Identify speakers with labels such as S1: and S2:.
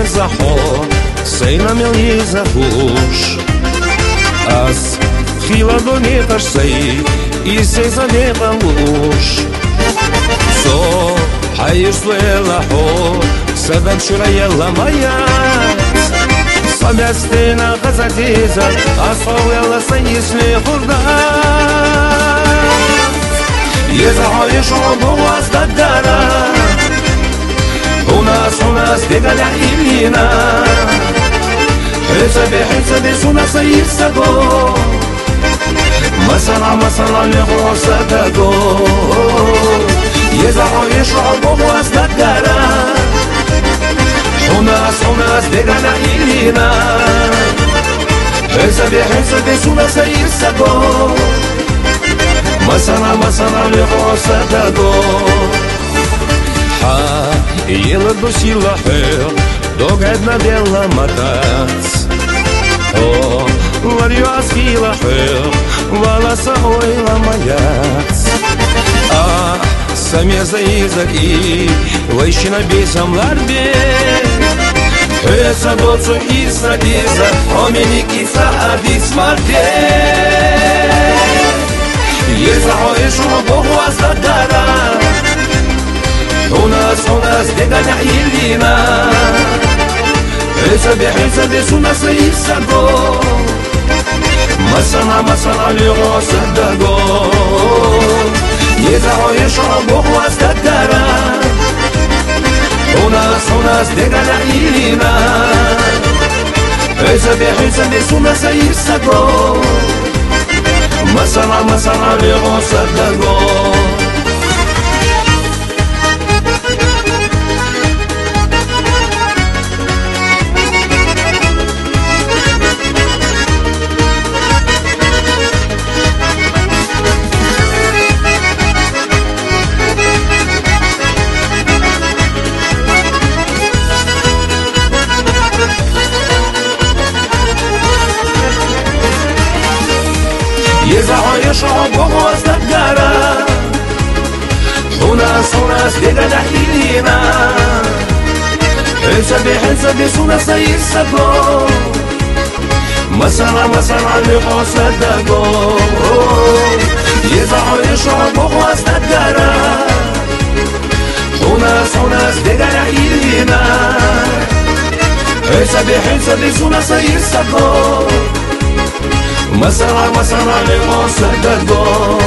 S1: zahor, sei na melisa push. As fila bonitaš sei i se zadeva luš. So haješ svela ho, sadam šurajela majat. Sabestina gazatiza, asfawela sayisli khurdat. Yezahayش وبواز ددارا وناس دقلع إلينا حسبي سونا سيساقو مسلا لغوصة داقو يزحيش وبواز ددارا وناس دقلع إلينا حسبي سونا سيساقو مسلا لغوصة داقو Ela dosila her, dogedna dela matac. O, vario askila her, valasa oila majac. A, sam je za izak i, vajšina bisam larbe. Esa docu isra iza, omenikica abis marte. Jeza hoišu bohu astadara. وناس دقلع إلينا حسبي سونا سيساقو مسنا لغوصة داقو يزعو يشربو واستدارا وناس دقلع إلينا حسبي سونا سيساقو مسنا لغوصة داقو يزعيش وبواز دقارا وناس دقلع إلينا حسبي سونا سيساقو مسلا لغوصة داقو يزعيش وبواز دقارا وناس دقلع إلينا حسبي سونا سيساقو مسلا لغوصة داقو